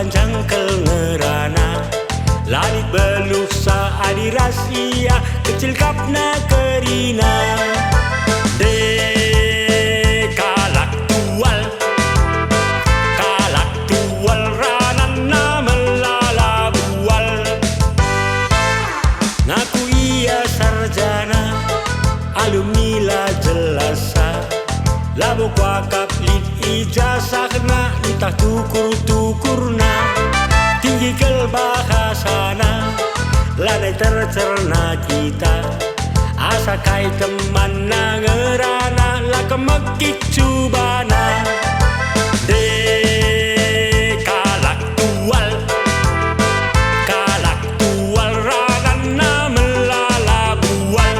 jangkel ngerana Lanit beluh saadi rahasia kecil kapna kerina kalak tual ranana melala bual ngaku ia sarjana alumni la jelasa labo kuakap lid ijazahna entah tukur-tukurna tinggi kel bahasana lanai tercerna kita asa kai teman na ngerana la kemekik cubana kalak tual ranana melala bual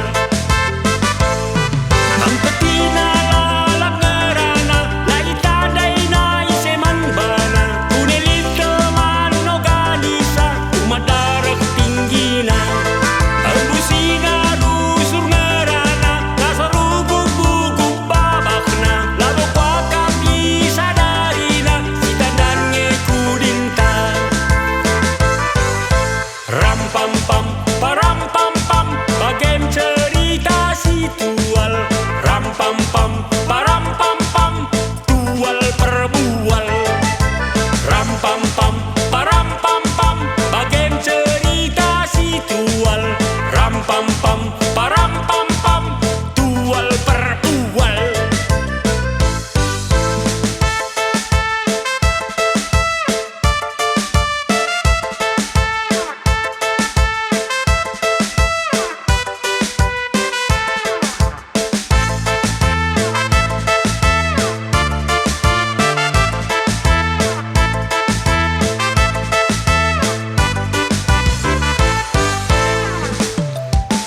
ang petina lalap ngerana lagi tadai na iseman bana unilit teman organisa umat darah tinggina ang busina rusur ngerana kasarugug bugug babakna labo pakap isadarina sitandan ngekudinta ram pam pam param pam pam bagem cerita si tual ram pam pam param pam pam tual perbual ram pam pam param pam pam bagem cerita si tual ram pam pam param pam pam tual perbual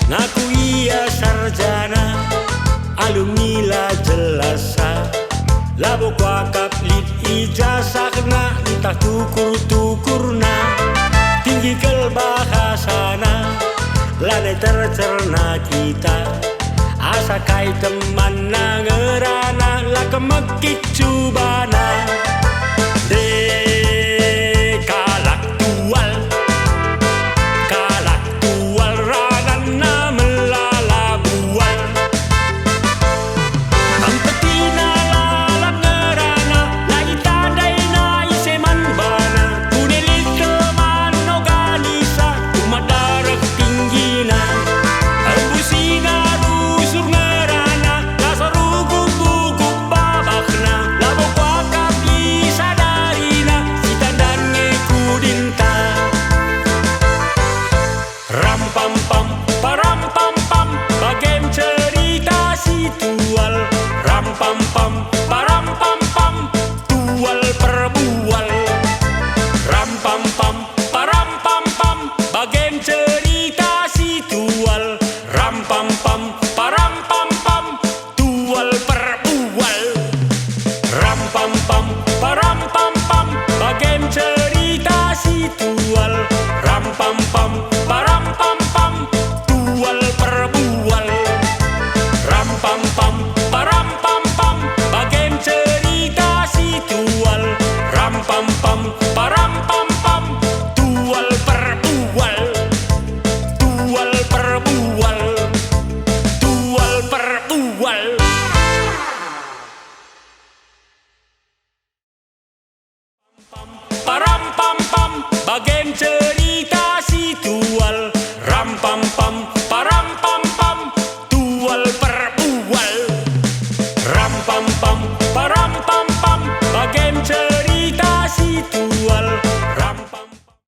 ngaku ia sarjana alumni la jelasa labo kuakap lid ijazahna entah tukur-tukurna tinggi kel bahasana lanai tercerna kita asa kai teman na ngerana la kemekik cubana kalak tual ranana melala bual ang petina lalap ngerana lagi tadai na iseman bana unilit teman organisa umat darah tinggina ang busina rusur ngerana kasarugug bugug babakna labo kuakap isadarina sitandan ngekudinta ram pam pam param pam pam bagem cerita si tual ram pam pam param pam pam tual perbual ram pam pam param pam pam bagem cerita si tual ram pam pam param pam pam tual perbual ram pam pam param pam pam bagem cerita si tual ram pam pam param pam pam tual perbual ram pam pam param pam pam bagem cerita si tual ram pam pam param pam pam tual perbual tual perbual tual perbual param pam pam bagem